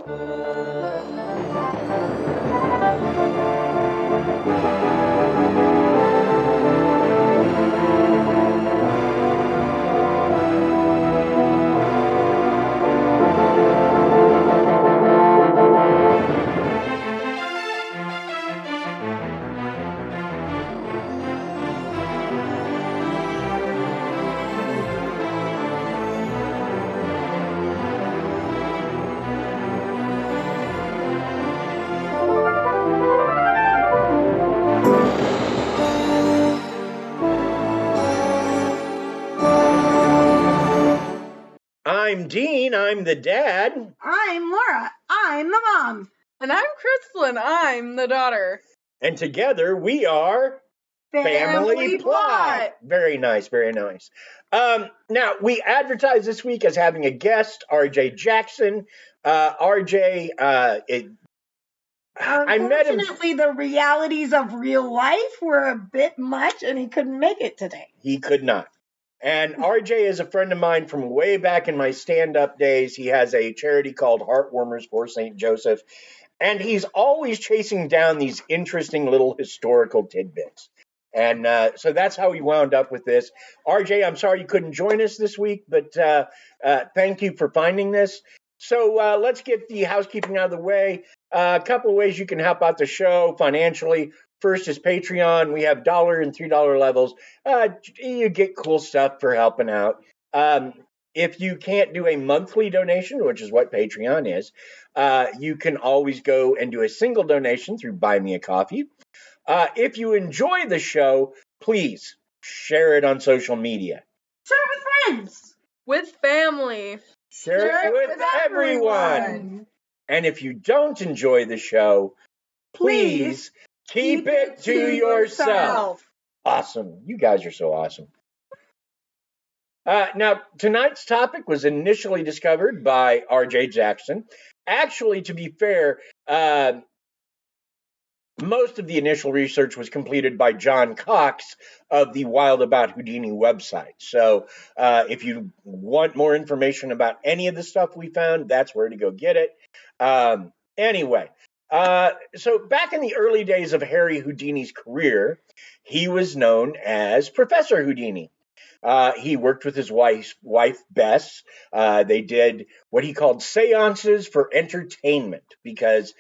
I'm Dean, I'm the dad. I'm Laura, I'm the mom. And I'm Krysta, I'm the daughter. And together we are Family Plot. Very nice, very nice. Now, we advertised this week as having a guest, RJ Jackson. RJ, I met him. Unfortunately, the realities of real life were a bit much, and he couldn't make it today. He could not. And RJ is a friend of mine from way back in my stand-up days. He has a charity called Heartwarmers for St. Joseph. And he's always chasing down these interesting little historical tidbits. And so that's how we wound up with this. RJ, I'm sorry you couldn't join us this week, but thank you for finding this. So let's get the housekeeping out of the way. A couple of ways you can help out the show financially. First is Patreon. We have $1 and $3 levels. You get cool stuff for helping out. If you can't do a monthly donation, which is what Patreon is, you can always go and do a single donation through Buy Me a Coffee. If you enjoy the show, please share it on social media. Share it with friends. With family. Share it with everyone. And if you don't enjoy the show, please keep it to yourself. Awesome. You guys are so awesome. Now, tonight's topic was initially discovered by RJ Jackson. Actually, to be fair, most of the initial research was completed by John Cox of the Wild About Houdini website. So if you want more information about any of the stuff we found, that's where to go get it. Anyway, so back in the early days of Harry Houdini's career, he was known as Professor Houdini. He worked with his wife Bess. They did what he called seances for entertainment because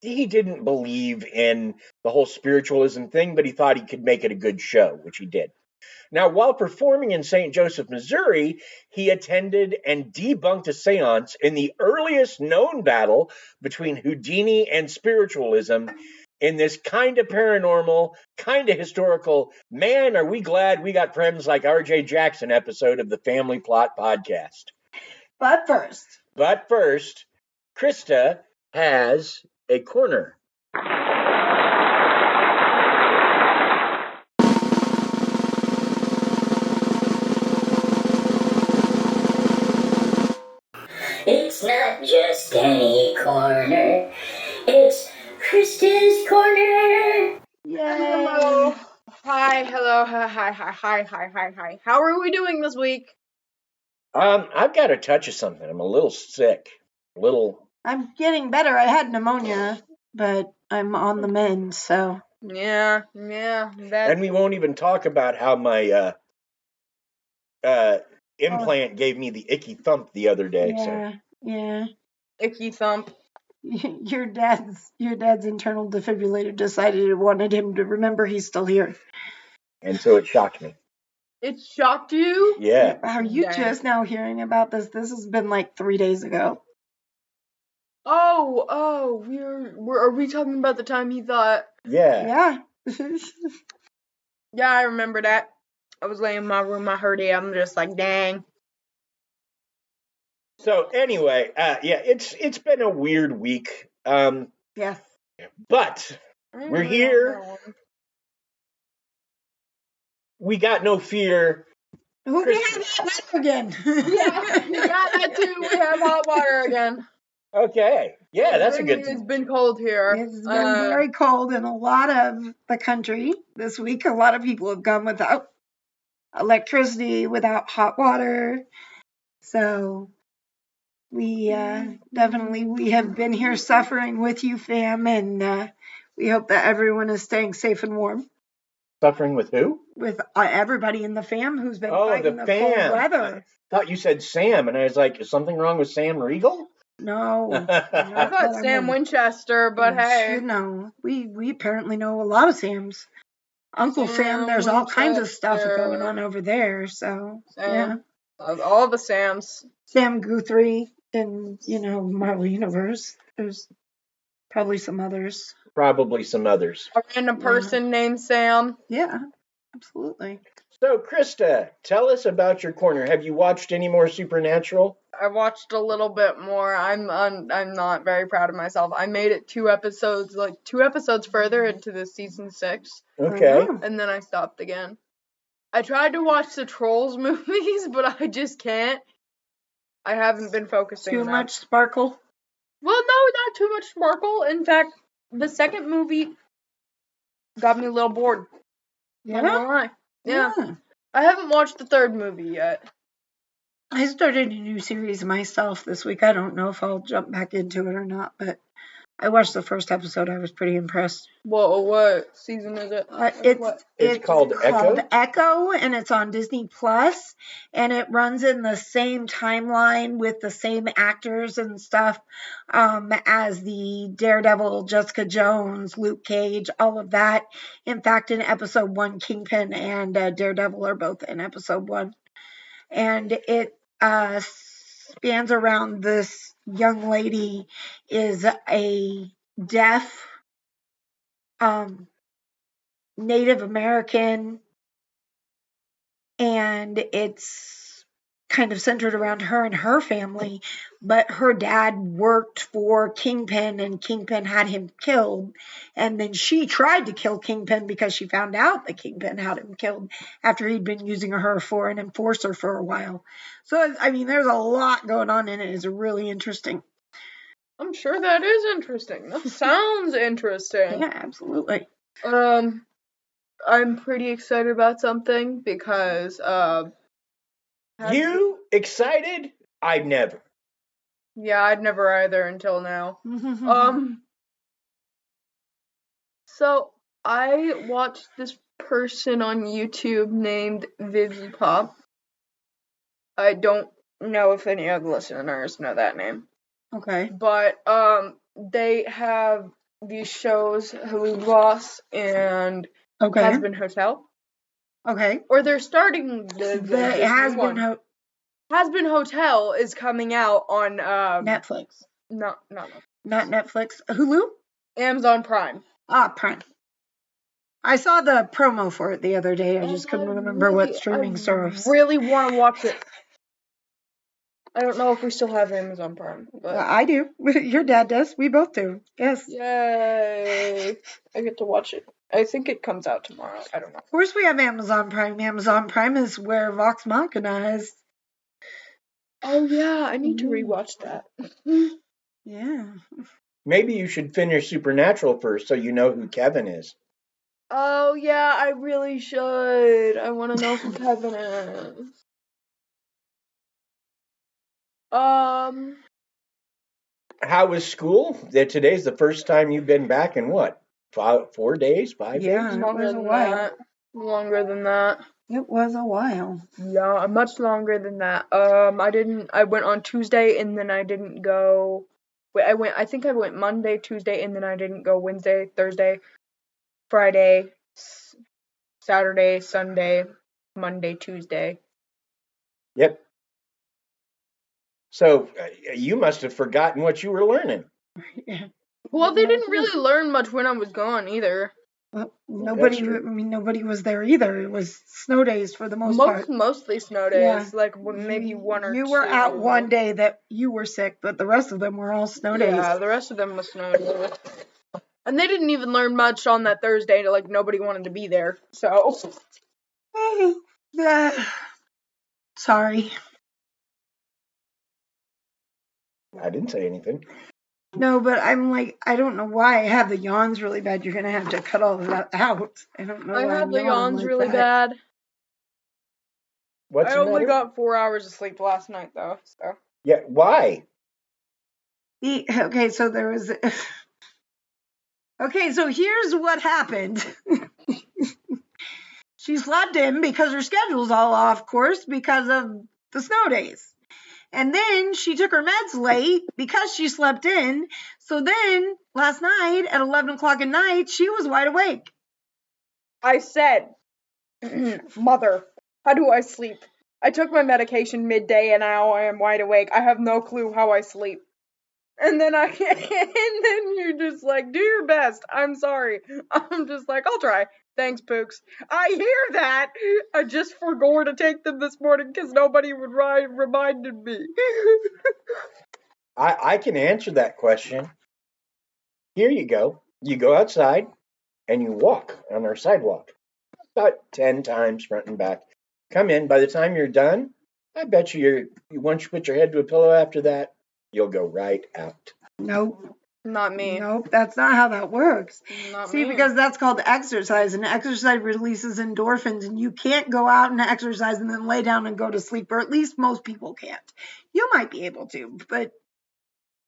he didn't believe in the whole spiritualism thing, but he thought he could make it a good show, which he did. Now, while performing in St. Joseph, Missouri, he attended and debunked a seance in the earliest known battle between Houdini and spiritualism in this kind of paranormal, kind of historical, man, are we glad we got friends like RJ Jackson episode of the Family Plot podcast. But first, Krysta has a corner. It's not just any corner, it's Krysta's corner. Yay. Hello. Hi, hello, hi. How are we doing this week? I've got a touch of something. I'm a little sick. I'm getting better. I had pneumonia, but I'm on the mend, so. Yeah. And we won't even talk about how my implant gave me the icky thump the other day. Yeah. Icky thump. Your dad's internal defibrillator decided it wanted him to remember he's still here. And so it shocked me. It shocked you? Yeah. Are you just now hearing about this? This has been like 3 days ago. Oh, are we talking about the time he thought? Yeah. Yeah, I remember that. I was laying in my room, I heard it, I'm just like, dang. So anyway, it's been a weird week. Yeah. But we're here. We got no fear. We have hot water again. Yeah, we got that too. We have hot water again. Okay. Yeah, that's a good thing. It's been cold here. It's been very cold in a lot of the country this week. A lot of people have gone without electricity, without hot water. So We definitely we have been here suffering with you, fam, and we hope that everyone is staying safe and warm. Suffering with who? With everybody in the fam who's been Oh, fighting the the cold fam. weather. Thought you said Sam, and I was like, is something wrong with Sam Riegel? No, I not thought that I Sam know. Winchester, but hey. You know, we apparently know a lot of Sams. Uncle Sam, there's all kinds of stuff Winchester. going on over there. So yeah, Sam. All the Sams. Sam Guthrie in Marvel Universe. There's probably some others. Probably some others. A random person named Sam. Yeah, absolutely. So, Krysta, tell us about your corner. Have you watched any more Supernatural? I watched a little bit more. I'm not very proud of myself. I made it 2 episodes further into the season 6. Okay. And then I stopped again. I tried to watch the Trolls movies, but I just can't. I haven't been focusing Too on that. much sparkle? Well, no, not too much sparkle. In fact, the second movie got me a little bored. Not gonna lie. Yeah. I haven't watched the third movie yet. I started a new series myself this week. I don't know if I'll jump back into it or not, but I watched the first episode. I was pretty impressed. Whoa, what season is it? It's called Echo, and it's on Disney Plus, and it runs in the same timeline with the same actors and stuff as the Daredevil, Jessica Jones, Luke Cage, all of that. In fact, in episode 1, Kingpin and Daredevil are both in episode 1, and it spans around this young lady is a deaf Native American, and it's kind of centered around her and her family, but her dad worked for Kingpin and Kingpin had him killed, and then she tried to kill Kingpin because she found out that Kingpin had him killed after he'd been using her for an enforcer for a while. So, I mean, there's a lot going on in it. It's really interesting. I'm sure that is interesting. That sounds interesting. Yeah, absolutely. I'm pretty excited about something because You excited? I've never. Yeah, I'd never either until now. So I watched this person on YouTube named Vivzy Pop. I don't know if any of the listeners know that name. Okay. But they have these shows, Hello Boss and Has-Been Hotel. Okay. Or they're starting the Has-Been Hotel is coming out on Netflix. Not Netflix. Hulu? Amazon Prime. Prime. I saw the promo for it the other day. I just couldn't remember what streaming service. I really want to watch it. I don't know if we still have Amazon Prime. But I do. Your dad does. We both do. Yes. Yay. I get to watch it. I think it comes out tomorrow. I don't know. Of course we have Amazon Prime. Amazon Prime is where Vox Machina is. Oh, yeah. I need to rewatch that. Yeah. Maybe you should finish Supernatural first so you know who Kevin is. Oh, yeah. I really should. I want to know who Kevin is. How was school? Today's the first time you've been back in what? 4 days? 5 days? Yeah, it was a while. Longer than that. It was a while. Yeah, much longer than that. I went on Tuesday and then I didn't go. I think I went Monday, Tuesday, and then I didn't go Wednesday, Thursday, Friday, Saturday, Sunday, Monday, Tuesday. Yep. So you must have forgotten what you were learning. Yeah. Well, they didn't really learn much when I was gone either. Well, nobody was there either. It was snow days for the most part. Mostly snow days, like maybe one or two. You were out one day that you were sick, but the rest of them were all snow days. Yeah, the rest of them was snow days. And they didn't even learn much on that Thursday. Like, nobody wanted to be there, so. Sorry. I didn't say anything. No, but I'm like, I don't know why I have the yawns really bad. You're going to have to cut all of that out. I don't know why I have the yawns really bad. What's I only got 4 hours of sleep last night, though, so. Yeah, why? Okay, so there was. Okay, so here's what happened. She slept in because her schedule's all off course because of the snow days. And then she took her meds late because she slept in. So then last night at 11 o'clock at night, she was wide awake. I said, Mother, how do I sleep? I took my medication midday and now I am wide awake. I have no clue how I sleep. And then and then you're just like, do your best. I'm sorry. I'm just like, I'll try. Thanks, Pooks. I hear that. I just forgot to take them this morning because nobody reminded me. I can answer that question. Here you go. You go outside and you walk on our sidewalk about 10 times front and back. Come in. By the time you're done, I bet you once you put your head to a pillow after that, you'll go right out. Nope. Not me. Nope, that's not how that works. Not See, me. because that's called exercise, and exercise releases endorphins, and you can't go out and exercise and then lay down and go to sleep, or at least most people can't. You might be able to, but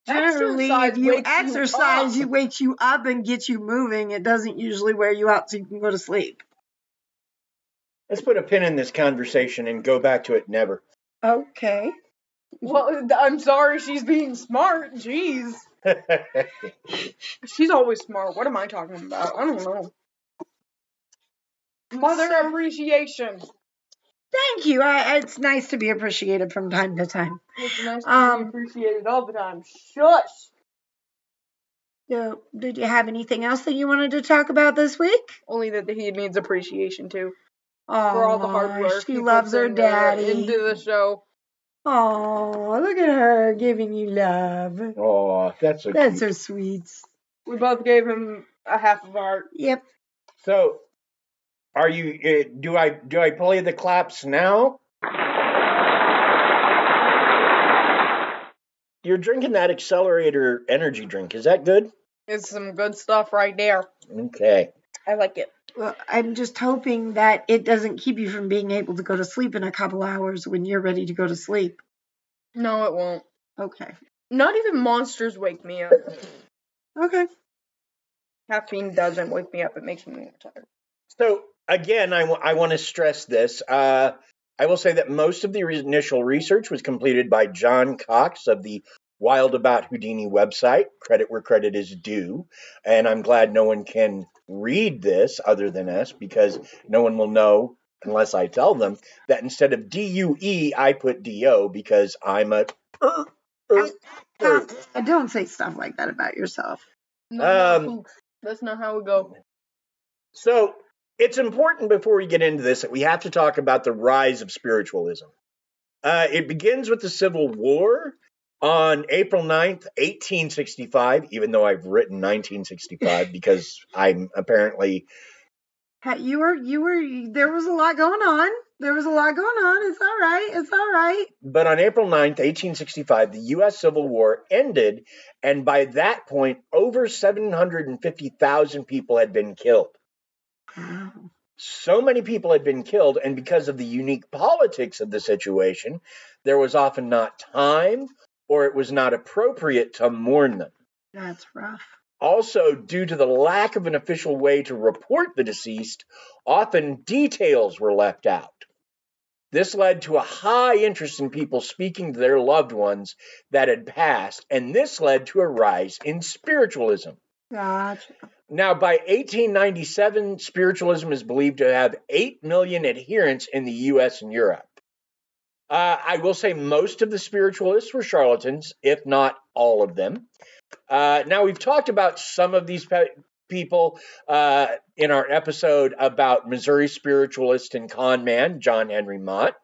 generally, if you exercise, it wakes you up and gets you moving. It doesn't usually wear you out so you can go to sleep. Let's put a pin in this conversation and go back to it never. Okay. Well, I'm sorry she's being smart. Jeez. She's always smart. What am I talking about? I don't know. Mother appreciation. Thank you. It's nice to be appreciated from time to time. It's nice to be appreciated all the time. Shush. So, did you have anything else that you wanted to talk about this week? Only that he needs appreciation too. Oh, for all the hard work she he loves puts her daddy. into the show. Oh, look at her giving you love. Oh, that's so That's cute. so sweet. We both gave him a half of heart. Yep. So, are you? Do I play the claps now? You're drinking that accelerator energy drink. Is that good? It's some good stuff right there. Okay. I like it. Well, I'm just hoping that it doesn't keep you from being able to go to sleep in a couple hours when you're ready to go to sleep. No, it won't. Okay. Not even monsters wake me up. Okay. Caffeine doesn't wake me up. It makes me more tired. So, again, I want to stress this. I will say that most of the initial research was completed by John Cox of the Wild About Houdini website. Credit where credit is due. And I'm glad no one can read this other than us, because no one will know unless I tell them that instead of D-U-E, I put D-O because I'm a... Don't say stuff like that about yourself. No, that's not how we go. So it's important before we get into this that we have to talk about the rise of spiritualism. It begins with the Civil War on April 9th, 1865, even though I've written 1965 because I'm apparently... You were, there was a lot going on. It's all right. It's all right. But on April 9th, 1865, the U.S. Civil War ended, and by that point, over 750,000 people had been killed. Wow. So many people had been killed, and because of the unique politics of the situation, there was often not time, or it was not appropriate to mourn them. That's rough. Also, due to the lack of an official way to report the deceased, often details were left out. This led to a high interest in people speaking to their loved ones that had passed, and this led to a rise in spiritualism. Gotcha. Now, by 1897, spiritualism is believed to have 8 million adherents in the U.S. and Europe. I will say most of the spiritualists were charlatans, if not all of them. Now, we've talked about some of these people in our episode about Missouri spiritualist and con man, John Henry Mott.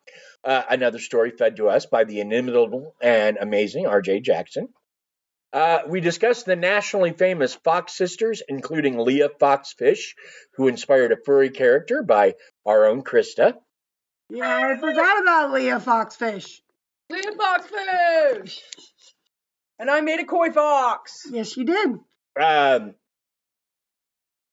Another story fed to us by the inimitable and amazing R.J. Jackson. We discussed the nationally famous Fox sisters, including Leah Foxfish, who inspired a furry character by our own Krysta. Yeah, I forgot about Leah Foxfish. Leah Foxfish! And I made a koi fox. Yes, you did. And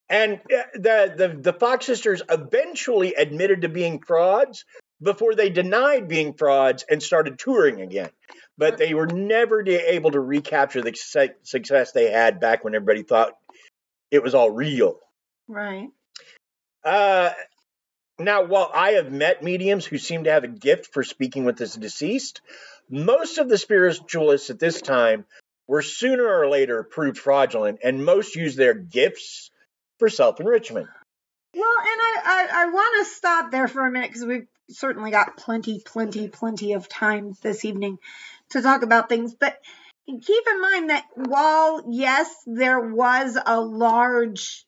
the Fox sisters eventually admitted to being frauds, before they denied being frauds and started touring again. But they were never able to recapture the success they had back when everybody thought it was all real. Right. Now, while I have met mediums who seem to have a gift for speaking with the deceased, most of the spiritualists at this time were sooner or later proved fraudulent, and most used their gifts for self-enrichment. Well, and I want to stop there for a minute because we've certainly got plenty of time this evening to talk about things. But keep in mind that while, yes, there was a large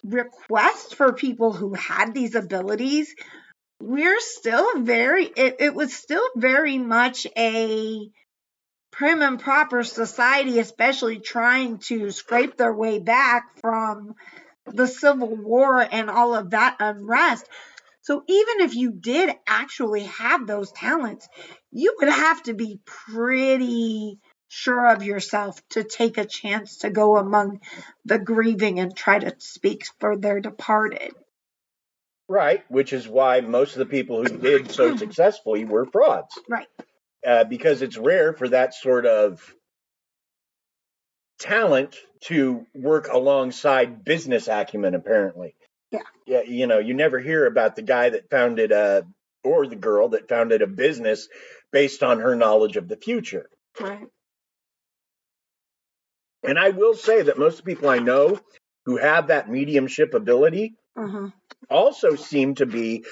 request for people who had these abilities, we're still it was still very much a prim and proper society, especially trying to scrape their way back from the Civil War and all of that unrest. So even if you did actually have those talents, you would have to be pretty sure of yourself to take a chance to go among the grieving and try to speak for their departed. Right, which is why most of the people who did so successfully were frauds. Right. Because it's rare for that sort of talent to work alongside business acumen, apparently. Yeah, you never hear about the guy that founded or the girl that founded a business based on her knowledge of the future. Right. And I will say that most of the people I know who have that mediumship ability also seem to be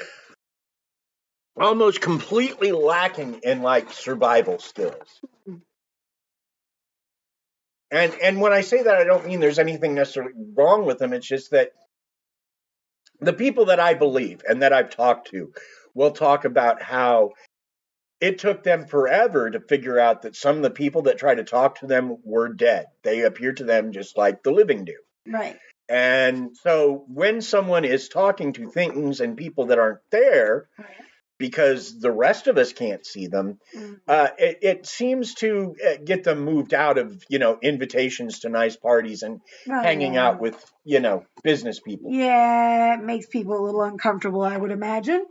almost completely lacking in like survival skills. And when I say that, I don't mean there's anything necessarily wrong with them. It's just that the people that I believe and that I've talked to will talk about how it took them forever to figure out that some of the people that tried to talk to them were dead. They appear to them just like the living do. Right. And so when someone is talking to things and people that aren't there, because the rest of us can't see them, it seems to get them moved out of, invitations to nice parties and hanging out with, business people. Yeah, it makes people a little uncomfortable, I would imagine.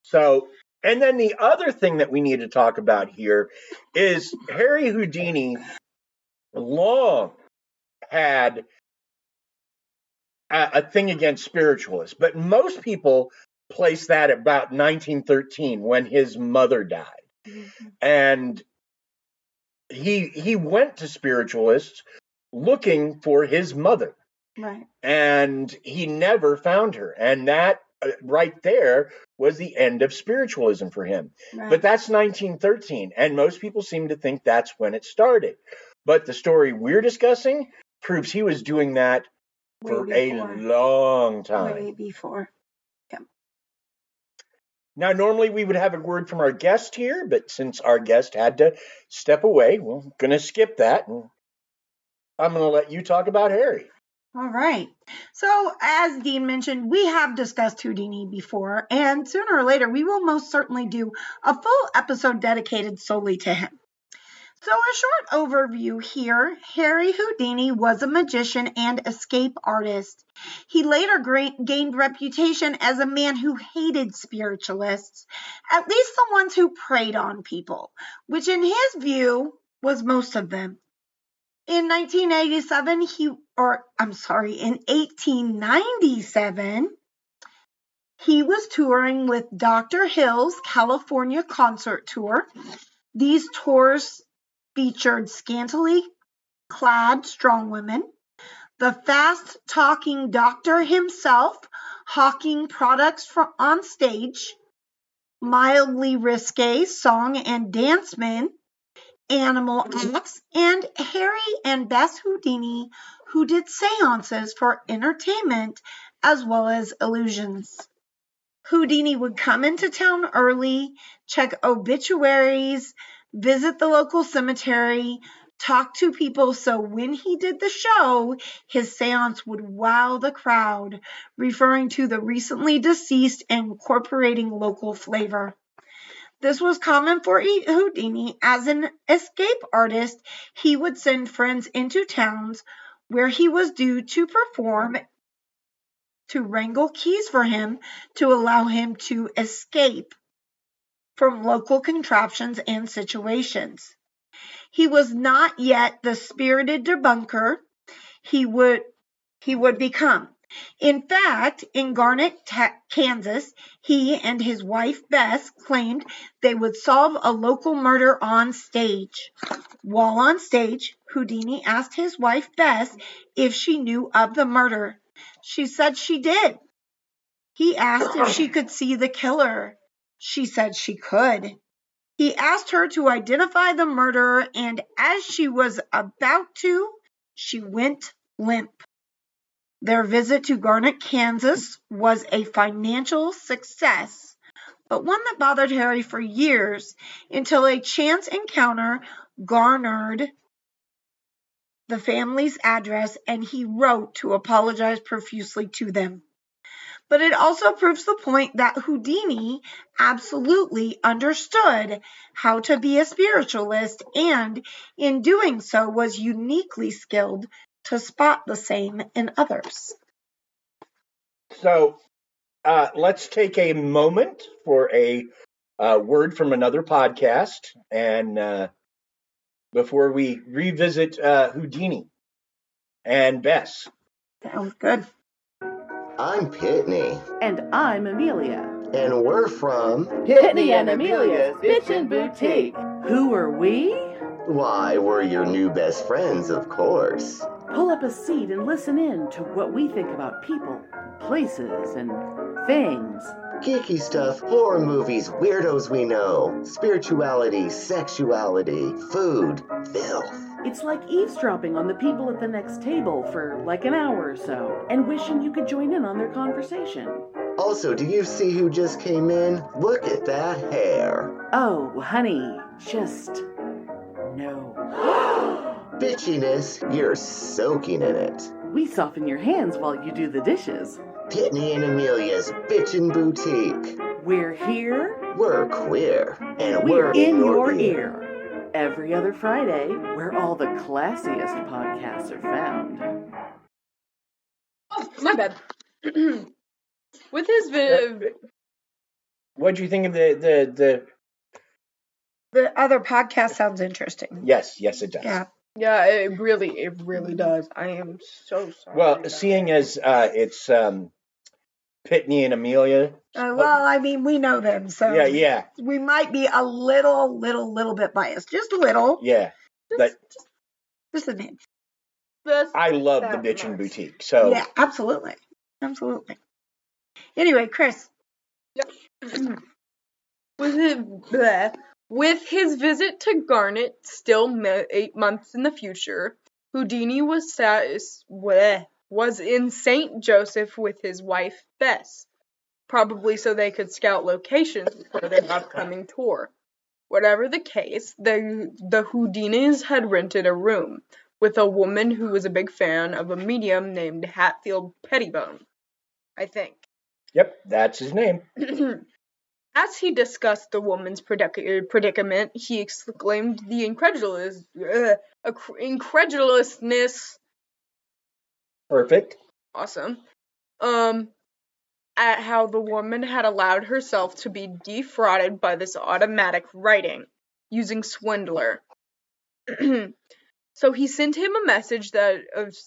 So, and then the other thing that we need to talk about here is Harry Houdini long had a thing against spiritualists, but most people place that about 1913 when his mother died. And he went to spiritualists looking for his mother. Right. And he never found her. And that right there was the end of spiritualism for him. Right. But that's 1913. And most people seem to think that's when it started. But the story we're discussing proves he was doing that for a long time. Way before. Yeah. Now, normally we would have a word from our guest here, but since our guest had to step away, we're going to skip that. And I'm going to let you talk about Harry. All right. So, as Dean mentioned, we have discussed Houdini before, and sooner or later we will most certainly do a full episode dedicated solely to him. So a short overview here. Harry Houdini was a magician and escape artist. He later gained reputation as a man who hated spiritualists, at least the ones who preyed on people, which in his view was most of them. In 1897, he was touring with Dr. Hill's California concert tour. These tours featured scantily clad strong women, the fast-talking doctor himself hawking products on stage, mildly risque song and dance men, animal acts, and Harry and Bess Houdini, who did seances for entertainment as well as illusions. Houdini would come into town early, check obituaries, visit the local cemetery, talk to people, so when he did the show, his seance would wow the crowd, referring to the recently deceased and incorporating local flavor. This was common for Houdini. As an escape artist, he would send friends into towns where he was due to perform to wrangle keys for him to allow him to escape from local contraptions and situations. He was not yet the spirited debunker he would become. In fact, in Garnett, Kansas, he and his wife Bess claimed they would solve a local murder on stage. While on stage, Houdini asked his wife Bess if she knew of the murder. She said she did. He asked if she could see the killer. She said she could. He asked her to identify the murderer, and as she was about to, she went limp. Their visit to Garnett, Kansas was a financial success, but one that bothered Harry for years until a chance encounter garnered the family's address and he wrote to apologize profusely to them. But it also proves the point that Houdini absolutely understood how to be a spiritualist and, in doing so, was uniquely skilled to spot the same in others. So let's take a moment for a word from another podcast, and before we revisit Houdini and Bess. Sounds good. I'm Pitney. And I'm Amelia. And we're from Pitney and Amelia's Bitchin' Boutique. Who are we? Why, we're your new best friends, of course. Pull up a seat and listen in to what we think about people, places, and things. Geeky stuff, horror movies, weirdos we know, spirituality, sexuality, food, filth. It's like eavesdropping on the people at the next table for like an hour or so, and wishing you could join in on their conversation. Also, do you see who just came in? Look at that hair. Oh, honey, just no. Bitchiness, you're soaking in it. We soften your hands while you do the dishes. Pitney and Amelia's Bitchin' Boutique. We're here. We're queer. And We're in your ear. Every other Friday, where all the classiest podcasts are found. Oh, my bad. With his What do you think of the? The other podcast sounds interesting. Yes, it does. Yeah. it really does. I am so sorry. Well, seeing as it's Pitney and Amelia. Well, I mean, we know them, so Yeah. we might be a little bit biased, just a little. Yeah. Just a name. I love the Bitchin' Boutique. So yeah, absolutely. Anyway, Chris. Yep. With his visit to Garnett still 8 months in the future, Houdini was in St. Joseph with his wife Bess, probably so they could scout locations for their upcoming tour. Whatever the case, the Houdinis had rented a room with a woman who was a big fan of a medium named Hatfield Pettibone, I think. Yep, that's his name. As he discussed the woman's predicament, he exclaimed the incredulousness. Perfect. Awesome. At how the woman had allowed herself to be defrauded by this automatic writing using Swindler. So he sent him a message that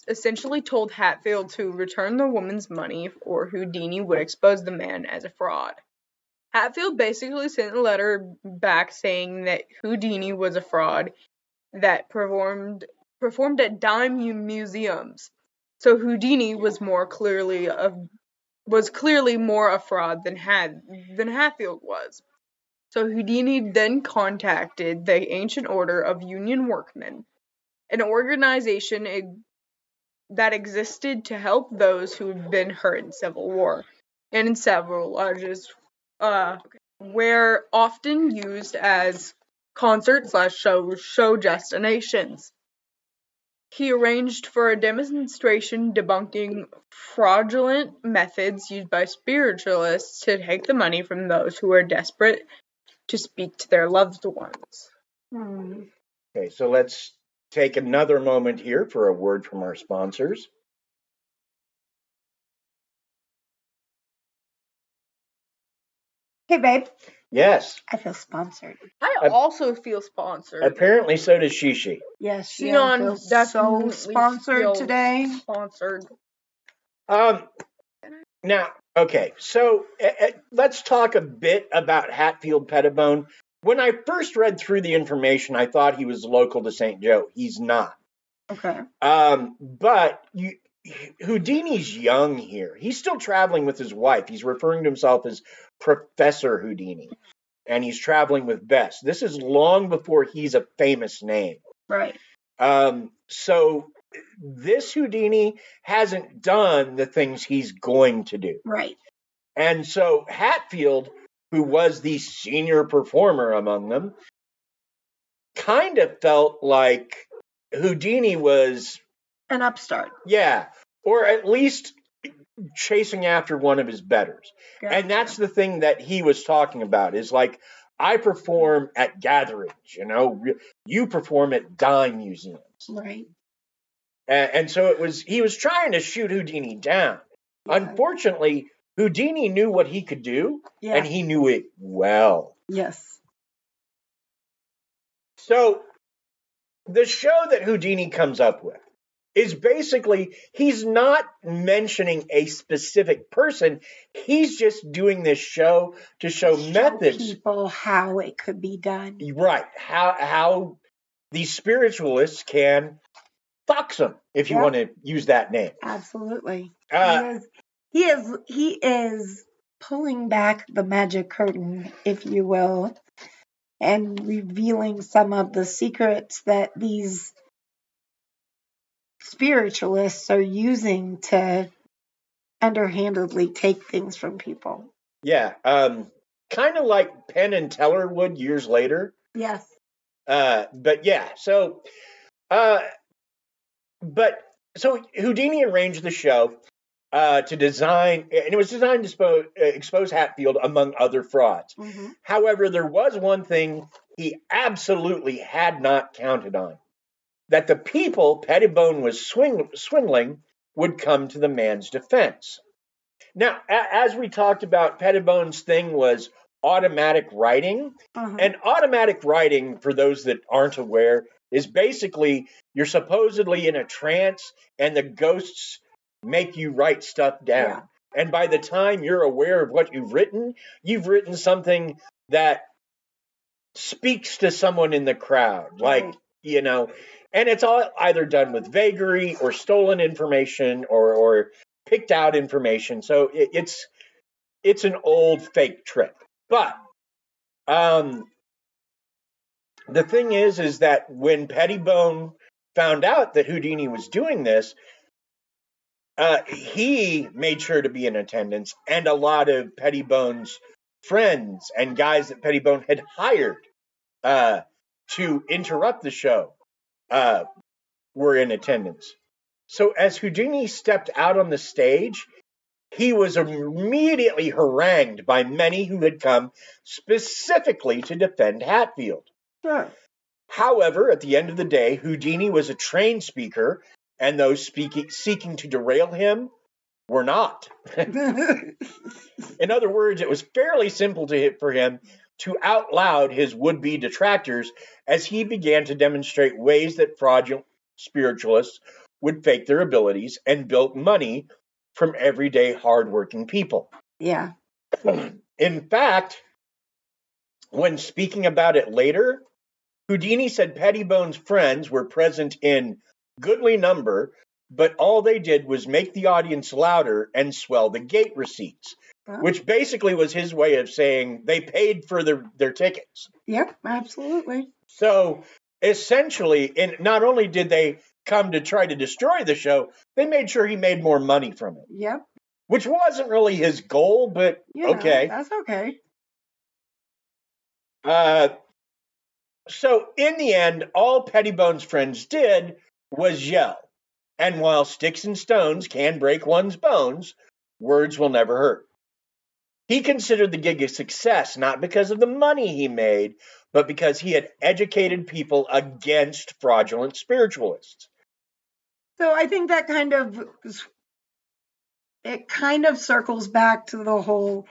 essentially told Hatfield to return the woman's money or Houdini would expose the man as a fraud. Hatfield basically sent a letter back saying that Houdini was a fraud that performed at dime museums. So Houdini was clearly more a fraud than Hatfield was. So Houdini then contacted the Ancient Order of Union Workmen, an organization that existed to help those who had been hurt in Civil War, and in several lodges were often used as concert/show destinations. He arranged for a demonstration debunking fraudulent methods used by spiritualists to take the money from those who are desperate to speak to their loved ones. Okay, so let's take another moment here for a word from our sponsors. Hey, babe. Yes. I feel sponsored. I also feel sponsored. Apparently, so does Shishi. Yes, Sion feels so definitely sponsored feels today. Sponsored. Now, okay, so let's talk a bit about Hatfield Pettibone. When I first read through the information, I thought he was local to St. Joe. He's not. Okay. But Houdini's young here. He's still traveling with his wife. He's referring to himself as Professor Houdini, and he's traveling with Bess. This is long before he's a famous name. Right. So this Houdini hasn't done the things he's going to do. Right. And so Hatfield, who was the senior performer among them, kind of felt like Houdini was an upstart. Yeah, or at least chasing after one of his betters. Gotcha. And that's the thing that he was talking about is like, I perform at gatherings, you perform at dime museums. Right. And so he was trying to shoot Houdini down. Yeah. Unfortunately, Houdini knew what he could do, and he knew it well. Yes. So the show that Houdini comes up with is basically, he's not mentioning a specific person. He's just doing this show to show methods. People how it could be done. Right. How these spiritualists can fox them, if you want to use that name. Absolutely. He is pulling back the magic curtain, if you will, and revealing some of the secrets that these spiritualists are using to underhandedly take things from people. Yeah. Kind of like Penn and Teller would years later. Yes. But yeah, so Houdini arranged the show to design, and it was designed to expose Hatfield among other frauds. Mm-hmm. However, there was one thing he absolutely had not counted on, that the people Pettibone was swindling would come to the man's defense. Now, as we talked about, Pettibone's thing was automatic writing. Uh-huh. And automatic writing, for those that aren't aware, is basically you're supposedly in a trance and the ghosts make you write stuff down. Yeah. And by the time you're aware of what you've written something that speaks to someone in the crowd. Like, and it's all either done with vagary or stolen information or picked out information. So it's an old fake trick. But the thing is that when Pettibone found out that Houdini was doing this, he made sure to be in attendance, and a lot of Pettibone's friends and guys that Pettibone had hired to interrupt the show were in attendance. So as Houdini stepped out on the stage, he was immediately harangued by many who had come specifically to defend Hatfield. Sure. However, at the end of the day, Houdini was a trained speaker, and those seeking to derail him were not. In other words, it was fairly simple for him to out loud his would-be detractors as he began to demonstrate ways that fraudulent spiritualists would fake their abilities and build money from everyday hardworking people. Yeah. In fact, when speaking about it later, Houdini said Pettibone's friends were present in goodly number, but all they did was make the audience louder and swell the gate receipts, which basically was his way of saying they paid for their tickets. Yep, absolutely. So essentially, and not only did they come to try to destroy the show, they made sure he made more money from it. Yep. Which wasn't really his goal, but okay. That's okay. So in the end, all Pettibone's friends did was yell. And while sticks and stones can break one's bones, words will never hurt. He considered the gig a success, not because of the money he made, but because he had educated people against fraudulent spiritualists. So I think that kind of circles back to the whole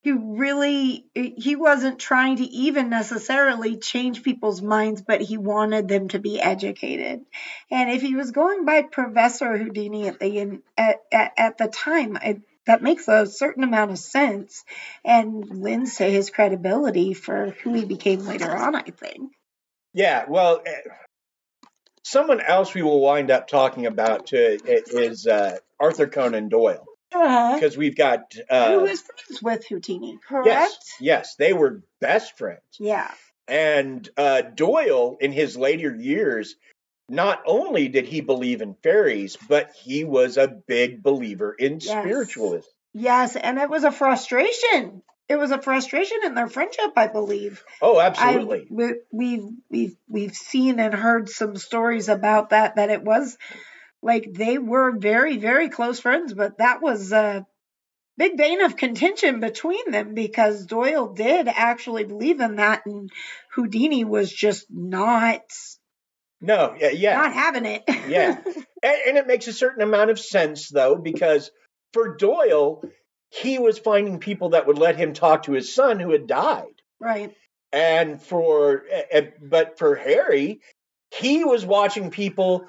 he wasn't trying to even necessarily change people's minds, but he wanted them to be educated. And if he was going by Professor Houdini at the time, that makes a certain amount of sense and lends to his credibility for who he became later on, I think. Yeah, well, someone else we will wind up talking about is Arthur Conan Doyle. Because we've got... who was friends with Houdini, correct? Yes, they were best friends. Yeah. And Doyle, in his later years, not only did he believe in fairies, but he was a big believer in spiritualism. Yes, and it was a frustration. It was a frustration in their friendship, I believe. Oh, absolutely. We've seen and heard some stories about that it was like they were very, very close friends, but that was a big bane of contention between them because Doyle did actually believe in that, and Houdini was just not having it. Yeah. And it makes a certain amount of sense, though, because for Doyle, he was finding people that would let him talk to his son who had died. Right. And but for Harry, he was watching people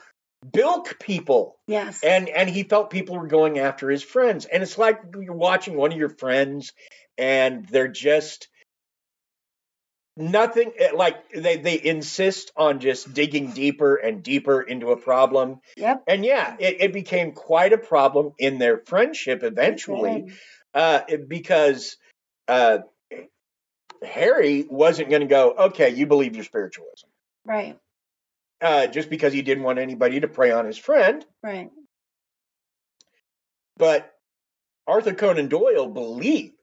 bilk people. Yes. And he felt people were going after his friends. And it's like you're watching one of your friends and they're just nothing, like they insist on just digging deeper and deeper into a problem. Yep. And yeah, it became quite a problem in their friendship eventually, because Harry wasn't going to go, okay, you believe your spiritualism. Right. Just because he didn't want anybody to prey on his friend. Right. But Arthur Conan Doyle believed.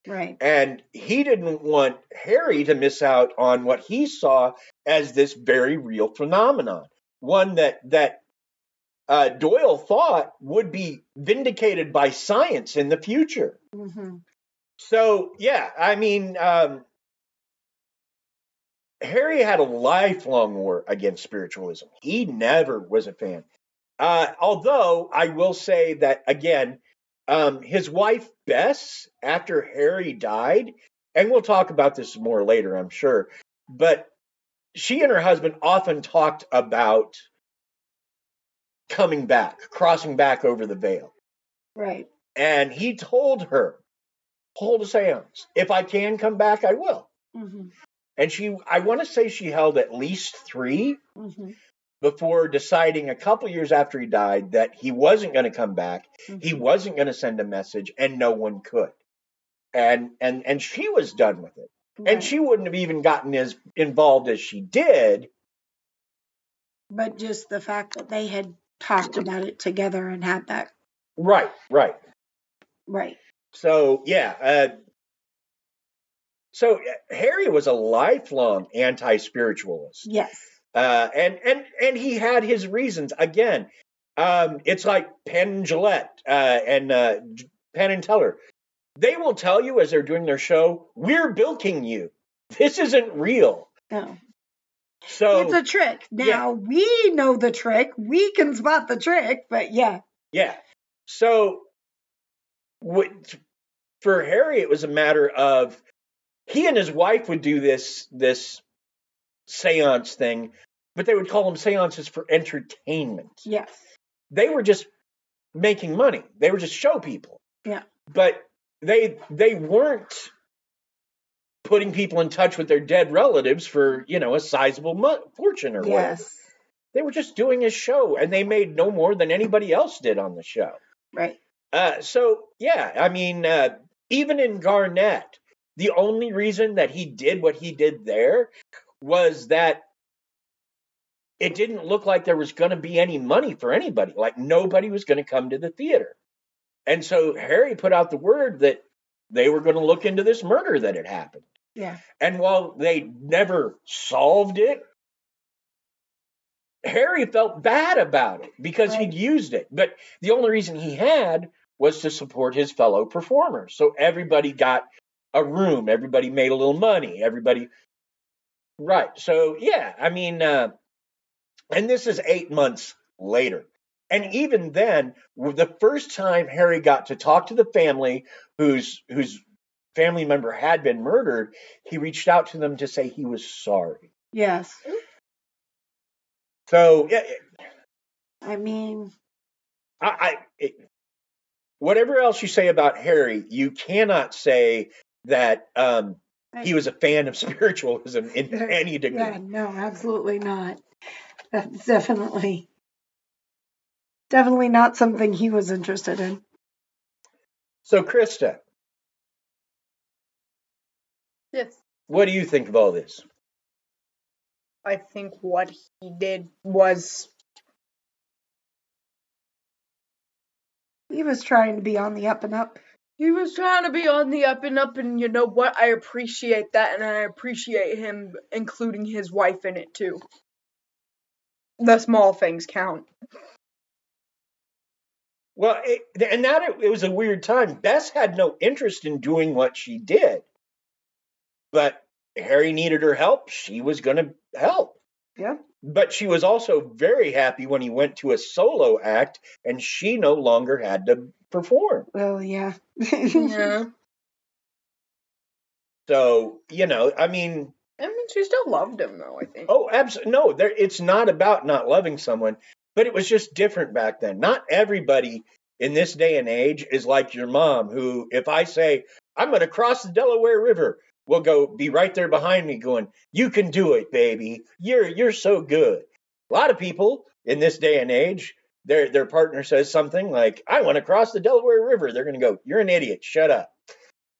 Right. And he didn't want Harry to miss out on what he saw as this very real phenomenon. One that Doyle thought would be vindicated by science in the future. Mm-hmm. So, yeah, I mean, Harry had a lifelong war against spiritualism. He never was a fan. Although I will say that, again, his wife, Bess, after Harry died, and we'll talk about this more later, I'm sure, but she and her husband often talked about coming back, crossing back over the veil. Right. And he told her, hold a seance. If I can come back, I will. Mm-hmm. And I want to say she held at least 3 mm-hmm. before deciding a couple years after he died that he wasn't going to come back. Mm-hmm. He wasn't going to send a message, and no one could. And she was done with it. Right. And she wouldn't have even gotten as involved as she did. But just the fact that they had talked about it together and had that. Right. So, yeah. So Harry was a lifelong anti-spiritualist. Yes. And he had his reasons. Again, it's like Penn and Jillette and Penn and Teller. They will tell you as they're doing their show, we're bilking you. This isn't real. No. So it's a trick. Now, we know the trick. We can spot the trick, but yeah. Yeah. So for Harry, it was a matter of he and his wife would do this seance thing, but they would call them seances for entertainment. Yes. They were just making money. They were just show people. Yeah. But they weren't putting people in touch with their dead relatives for, a sizable fortune or whatever. They were just doing a show, and they made no more than anybody else did on the show. Right. So, yeah, I mean, even in Garnett, the only reason that he did what he did there was that it didn't look like there was going to be any money for anybody. Like nobody was going to come to the theater. And so Harry put out the word that they were going to look into this murder that had happened. Yeah. And while they never solved it, Harry felt bad about it because he'd used it. But the only reason he had was to support his fellow performers. So everybody got a room. Everybody made a little money. Everybody. Right. So, yeah, I mean, and this is 8 months later. And even then, the first time Harry got to talk to the family whose family member had been murdered, he reached out to them to say he was sorry. Yes. So, I mean, whatever else you say about Harry, you cannot say that he was a fan of spiritualism in any degree. Yeah, no, absolutely not. That's definitely not something he was interested in. So, Krysta, Yes. what do you think of all this? I think what he did was... He was trying to be on the up and up. He was trying to be on the up, and you know what? I appreciate that, and I appreciate him including his wife in it, too. The small things count. Well, it was a weird time. Bess had no interest in doing what she did. But Harry needed her help. She was going to help. Yeah. But she was also very happy when he went to a solo act and she no longer had to perform. Well, yeah. Yeah. So, I mean, she still loved him, though, I think. Oh, absolutely. No, it's not about not loving someone, but it was just different back then. Not everybody in this day and age is like your mom, who, if I say, I'm going to cross the Delaware River, will go be right there behind me going, you can do it, baby. You're so good. A lot of people in this day and age, their partner says something like, I want to cross the Delaware River. They're going to go, you're an idiot. Shut up.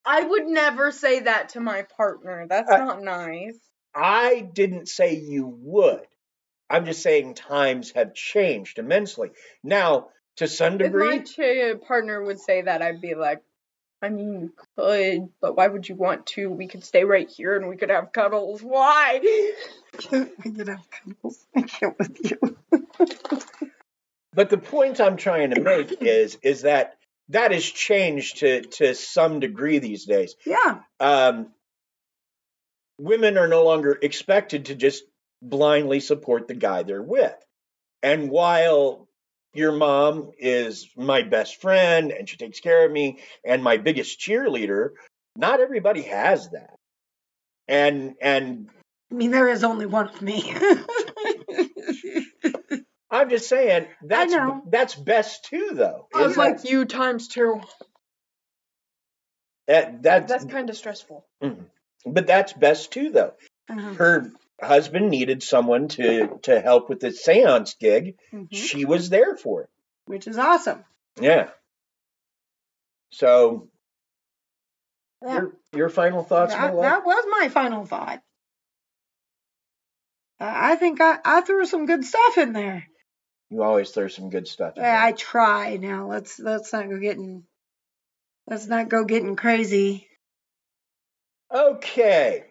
I would never say that to my partner. That's not nice. I didn't say you would. I'm just saying times have changed immensely. Now, to some degree... If my partner would say that, I'd be like, I mean, you could, but why would you want to? We could stay right here and we could have cuddles. Why? We could have cuddles. I can't with you. But the point I'm trying to make is that has changed to some degree these days. Yeah. Women are no longer expected to just blindly support the guy they're with. And while your mom is my best friend and she takes care of me and my biggest cheerleader, not everybody has that. And I mean, there is only one of me. I'm just saying that's best too, though. I was like you times 2. That's kind of stressful. Mm-hmm. But that's best too, though. Uh-huh. Her husband needed someone to help with the seance gig. Mm-hmm. She was there for it. Which is awesome. Yeah. So, your final thoughts? That was my final thought. I think I threw some good stuff in there. You always throw some good stuff in there. I try. Now let's not go getting crazy. Okay.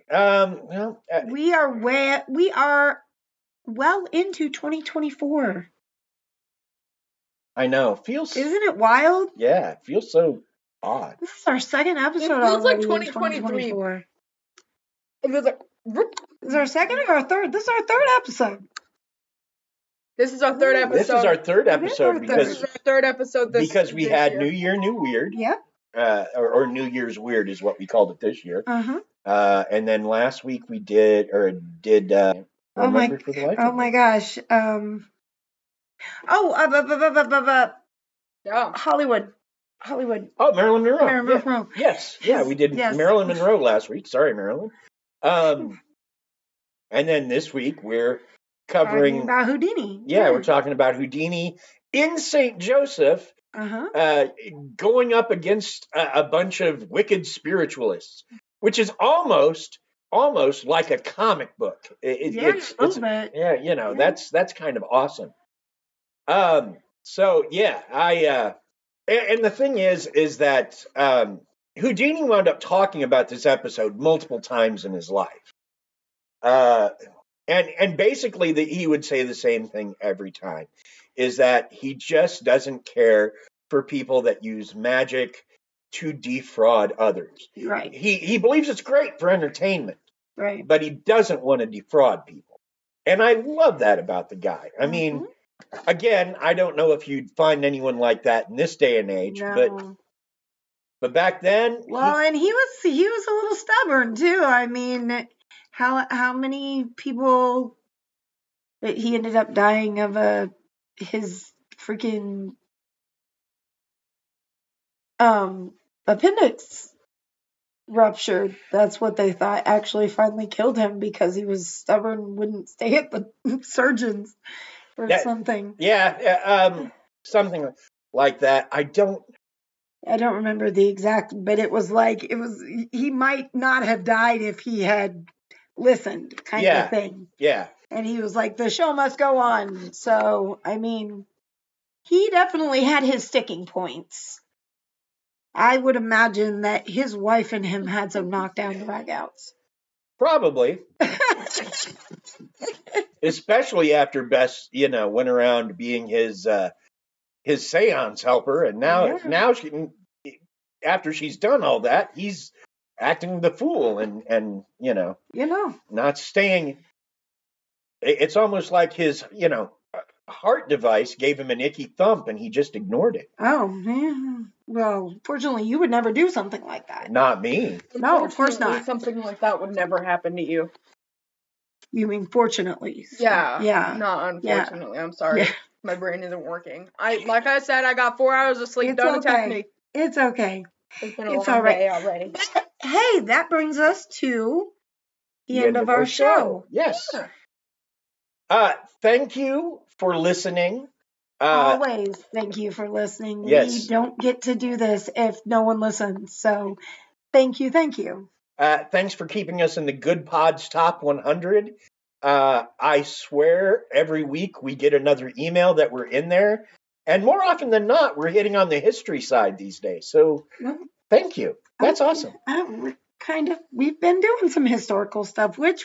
We are well into 2024. I know. Isn't it wild? Yeah, it feels so odd. This is our second episode. It feels like 2023. It feels like... Is our second or our third? This is our third episod. This is our third episode. This is our third episode because we had year. New Year, New Weird. Yep. Or New Year's Weird is what we called it this year. Uh-huh. And then last week we did. Oh my gosh. Hollywood. Oh, Marilyn Monroe. Marilyn Monroe. Yes. Yeah, we did Marilyn Monroe last week. Sorry, Marilyn. And then this week we're covering about Houdini. Yeah, we're talking about Houdini in St. Joseph. Going up against a bunch of wicked spiritualists, which is almost like a comic book. It's a little bit. Yeah, that's kind of awesome. So yeah, and the thing is that Houdini wound up talking about this episode multiple times in his life. And basically he would say the same thing every time, is that he just doesn't care for people that use magic to defraud others. Right. He believes it's great for entertainment. Right. But he doesn't want to defraud people. And I love that about the guy. I mean, again, I don't know if you'd find anyone like that in this day and age, but But back then, Well, and he was a little stubborn too. I mean, how many people that he ended up dying of his freaking appendix ruptured. That's what they thought actually finally killed him, because he was stubborn, wouldn't stay at the surgeons or something. Yeah, something like that. I don't remember the exact, but it was like, he might not have died if he had listened, kind of thing. Yeah. And he was like, the show must go on. So, I mean, he definitely had his sticking points. I would imagine that his wife and him had some knockdown dragouts. Probably. Especially after Bess, went around being his seance helper, and now she, after she's done all that, he's acting the fool and not staying. It's almost like his heart device gave him an icky thump, and he just ignored it. Oh, yeah. Well, fortunately, you would never do something like that. Not me. No, of course not. Something like that would never happen to you. You mean fortunately? Yeah. Yeah. Not unfortunately. Yeah. I'm sorry. Yeah. My brain isn't working. Like I said, I got 4 hours of sleep. Don't attack me. It's okay. It's been a long day already. But, hey, that brings us to the end of our show. Yes. Thank you for listening. Always thank you for listening. Yes. We don't get to do this if no one listens. So thank you. Thanks for keeping us in the Good Pods Top 100. I swear every week we get another email that we're in there. And more often than not, we're hitting on the history side these days. So thank you. That's awesome. We've been doing some historical stuff, which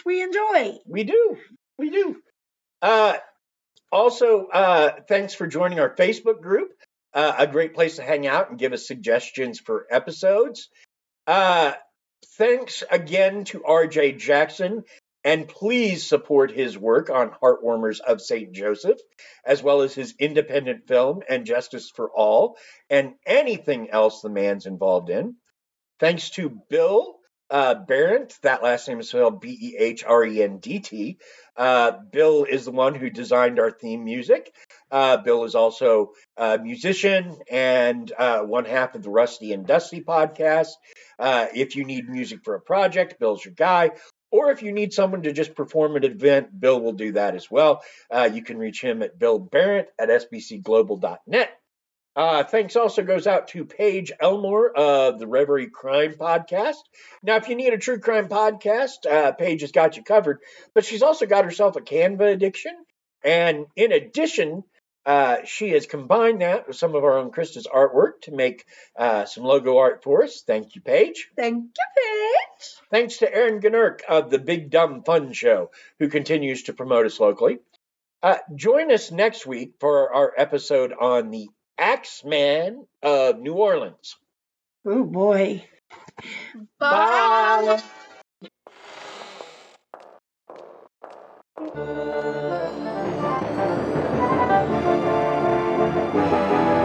we enjoy. We do. Also, thanks for joining our Facebook group. A great place to hang out and give us suggestions for episodes. Thanks again to RJ Jackson, and please support his work on Heartwarmers of St. Joseph, as well as his independent film and Justice for All, and anything else the man's involved in. Thanks to Bill Behrendt, that last name is spelled Behrendt. Bill is the one who designed our theme music. Bill is also a musician and one half of the Rusty and Dusty podcast. If you need music for a project, Bill's your guy. Or if you need someone to just perform at an event, Bill will do that as well. You can reach him at billbehrendt@sbcglobal.net. Thanks also goes out to Paige Elmore of the Reverie Crime Podcast. Now, if you need a true crime podcast, Paige has got you covered, but she's also got herself a Canva addiction. And in addition, she has combined that with some of our own Krysta's artwork to make some logo art for us. Thank you, Paige. Thank you, Paige. Thanks to Aaron Gnurk of the Big Dumb Fun Show, who continues to promote us locally. Join us next week for our episode on the Axeman of New Orleans. Oh, boy. Bye. Bye.